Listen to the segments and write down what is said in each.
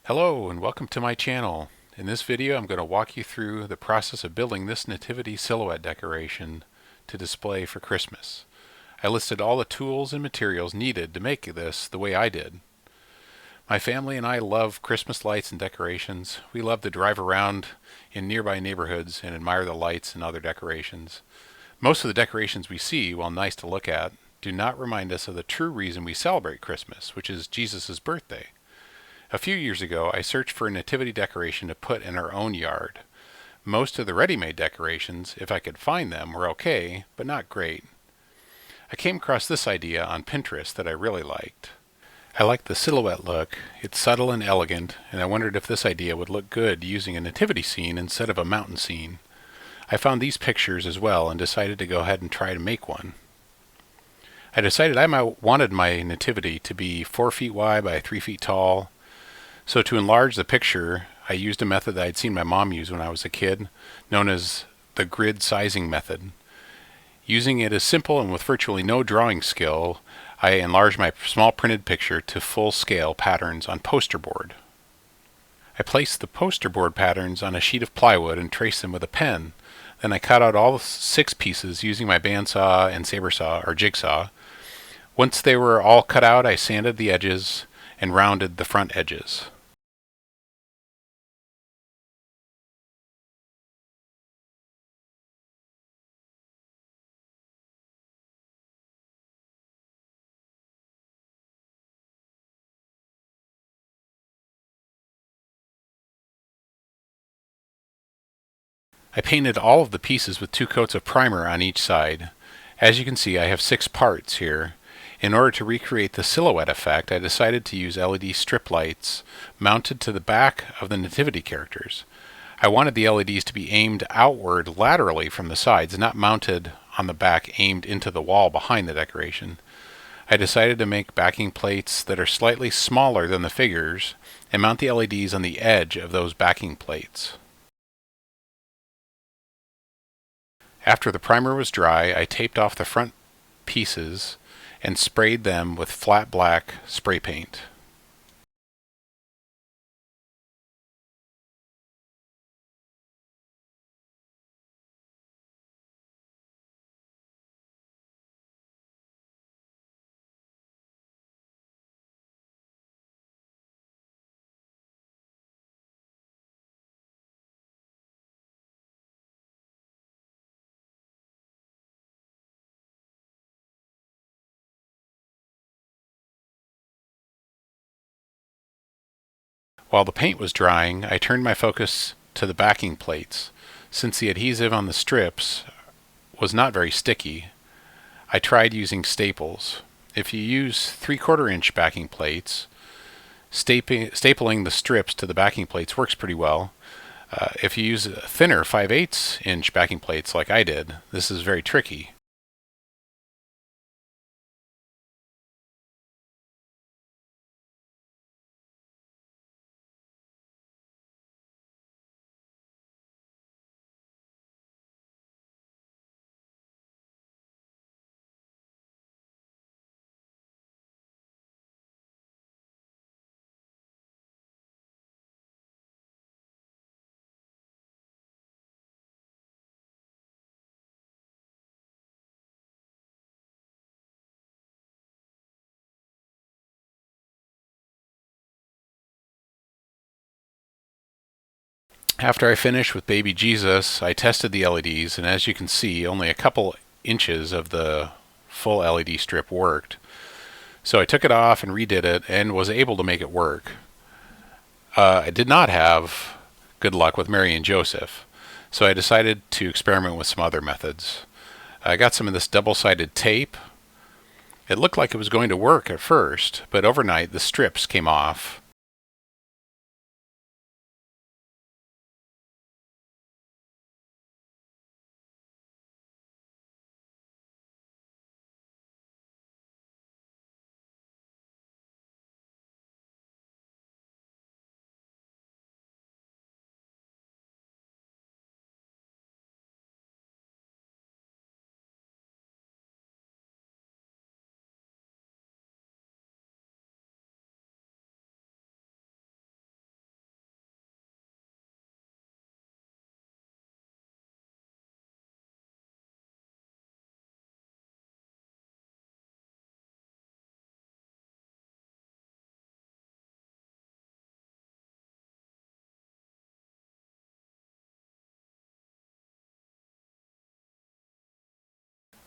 Hello and welcome to my channel. In this video I'm going to walk you through the process of building this nativity silhouette decoration to display for Christmas. I listed all the tools and materials needed to make this the way I did. My family and I love Christmas lights and decorations. We love to drive around in nearby neighborhoods and admire the lights and other decorations. Most of the decorations we see, while nice to look at, do not remind us of the true reason we celebrate Christmas, which is Jesus' birthday. A few years ago, I searched for a nativity decoration to put in our own yard. Most of the ready-made decorations, if I could find them, were okay, but not great. I came across this idea on Pinterest that I really liked. I liked the silhouette look. It's subtle and elegant, and I wondered if this idea would look good using a nativity scene instead of a mountain scene. I found these pictures as well and decided to go ahead and try to make one. I decided wanted my nativity to be 4 feet wide by 3 feet tall. So to enlarge the picture, I used a method that I'd seen my mom use when I was a kid, known as the grid sizing method. Using it as simple and with virtually no drawing skill, I enlarged my small printed picture to full-scale patterns on poster board. I placed the poster board patterns on a sheet of plywood and traced them with a pen. Then I cut out all 6 pieces using my bandsaw and saber saw or jigsaw. Once they were all cut out, I sanded the edges and rounded the front edges. I painted all of the pieces with 2 coats of primer on each side. As you can see, I have 6 parts here. In order to recreate the silhouette effect, I decided to use LED strip lights mounted to the back of the nativity characters. I wanted the LEDs to be aimed outward laterally from the sides, not mounted on the back aimed into the wall behind the decoration. I decided to make backing plates that are slightly smaller than the figures and mount the LEDs on the edge of those backing plates. After the primer was dry, I taped off the front pieces and sprayed them with flat black spray paint. While the paint was drying, I turned my focus to the backing plates. Since the adhesive on the strips was not very sticky, I tried using staples. If you use 3/4 inch backing plates, stapling the strips to the backing plates works pretty well. If you use thinner 5/8 inch backing plates like I did, this is very tricky. After I finished with baby Jesus, I tested the LEDs, and as you can see, only a couple inches of the full LED strip worked. So I took it off and redid it and was able to make it work. I did not have good luck with Mary and Joseph, so I decided to experiment with some other methods. I got some of this double-sided tape. It looked like it was going to work at first, but overnight the strips came off.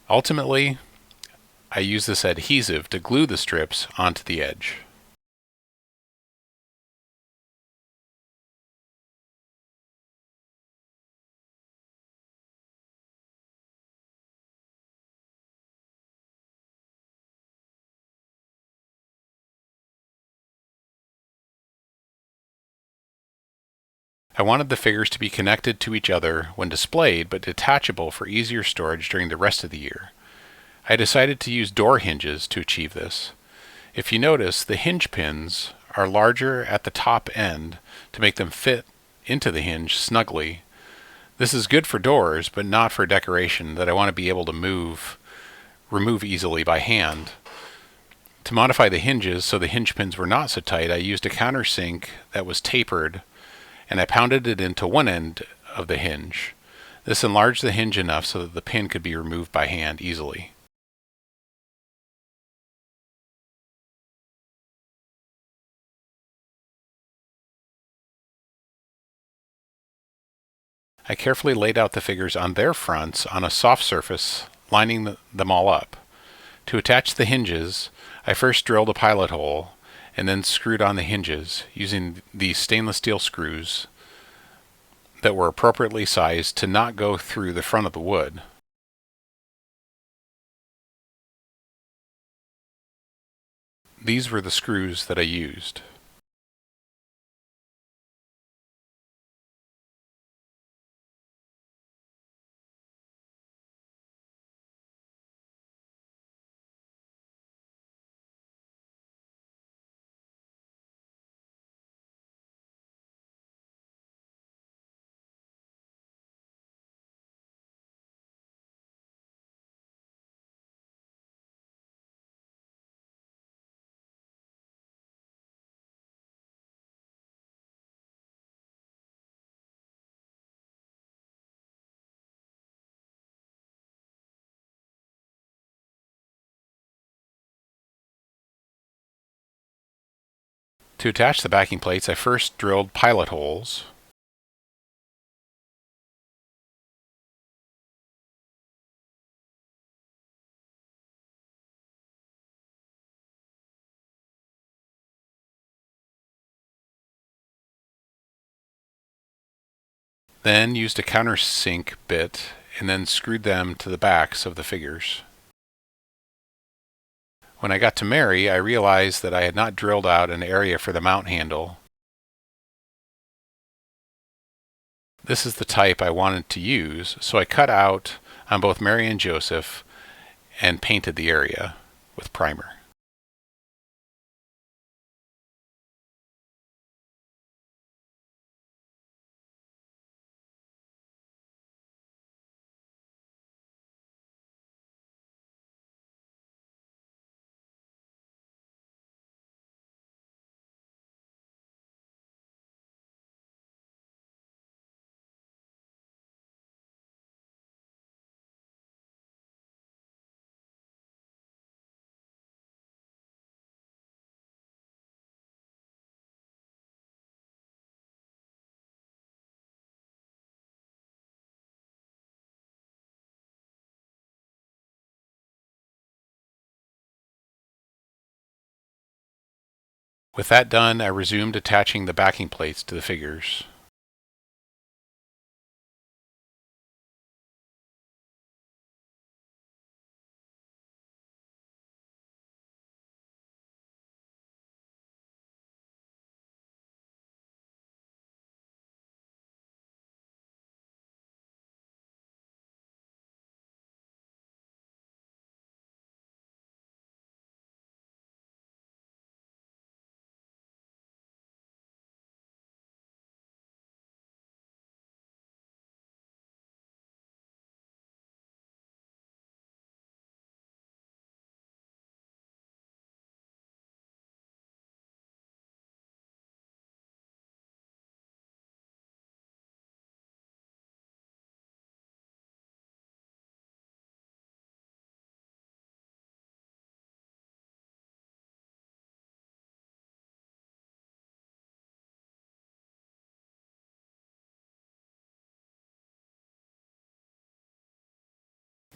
Ultimately, I use this adhesive to glue the strips onto the edge. I wanted the figures to be connected to each other when displayed, but detachable for easier storage during the rest of the year. I decided to use door hinges to achieve this. If you notice, the hinge pins are larger at the top end to make them fit into the hinge snugly. This is good for doors, but not for decoration that I want to be able to remove easily by hand. To modify the hinges so the hinge pins were not so tight, I used a countersink that was tapered, and I pounded it into one end of the hinge. This enlarged the hinge enough so that the pin could be removed by hand easily. I carefully laid out the figures on their fronts on a soft surface, lining them all up. To attach the hinges, I first drilled a pilot hole and then screwed on the hinges using these stainless steel screws that were appropriately sized to not go through the front of the wood. These were the screws that I used. To attach the backing plates, I first drilled pilot holes. Then used a countersink bit and then screwed them to the backs of the figures. When I got to Mary, I realized that I had not drilled out an area for the mount handle. This is the type I wanted to use, so I cut out on both Mary and Joseph and painted the area with primer. With that done, I resumed attaching the backing plates to the figures.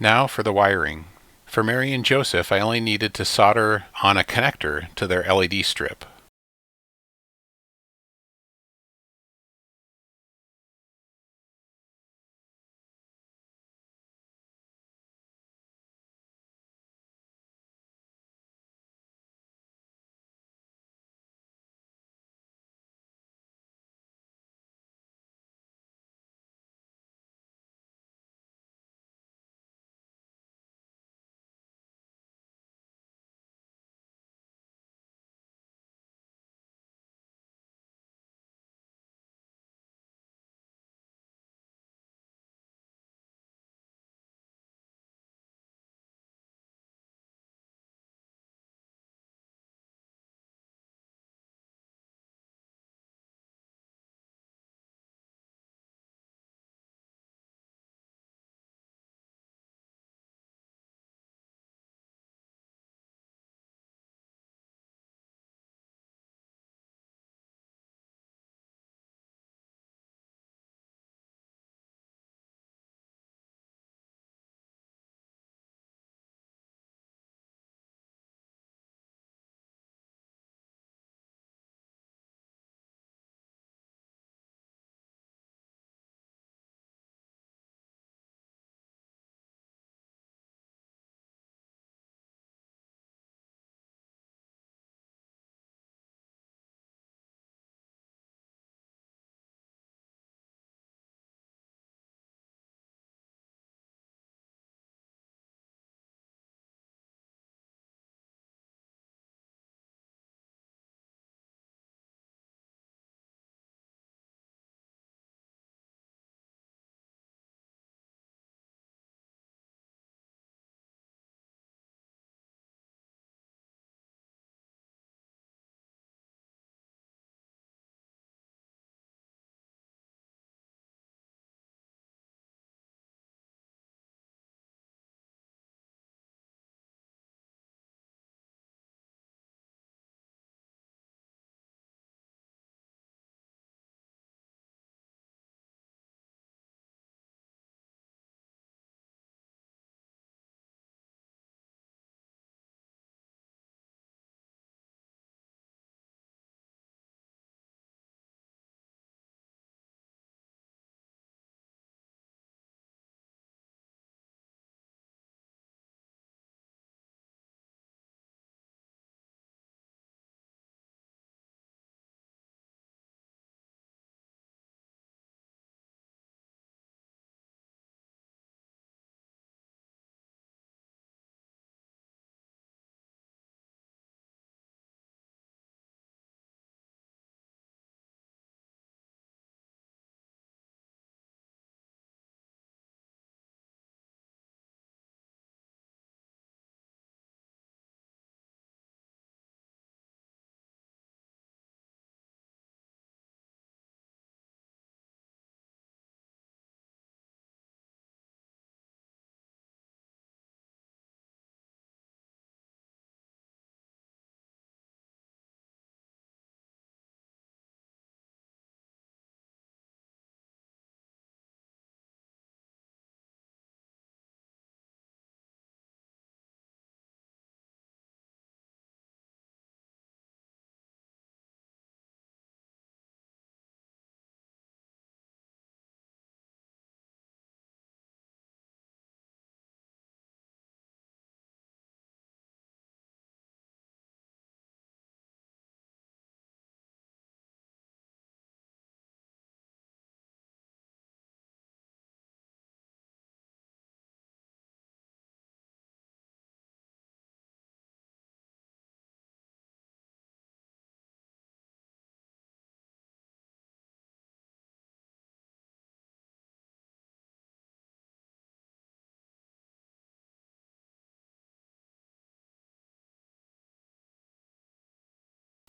Now for the wiring. For Mary and Joseph, I only needed to solder on a connector to their LED strip.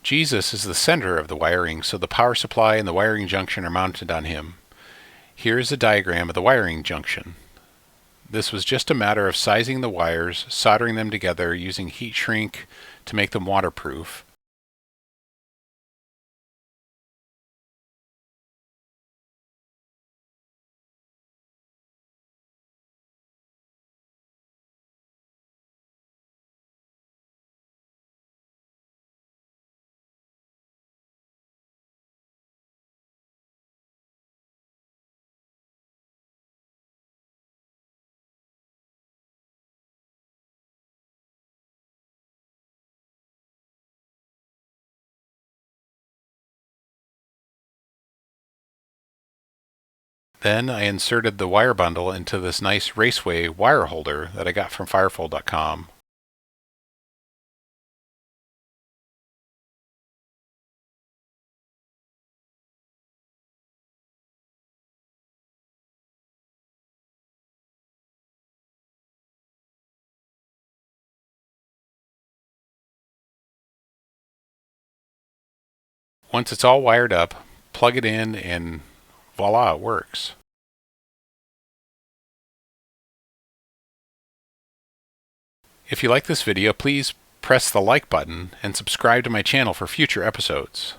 Jesus is the center of the wiring, so the power supply and the wiring junction are mounted on him. Here is a diagram of the wiring junction. This was just a matter of sizing the wires, soldering them together using heat shrink to make them waterproof, Then I inserted the wire bundle into this nice Raceway wire holder that I got from Firefold.com. Once it's all wired up, plug it in and voila, it works. If you like this video, please press the like button and subscribe to my channel for future episodes.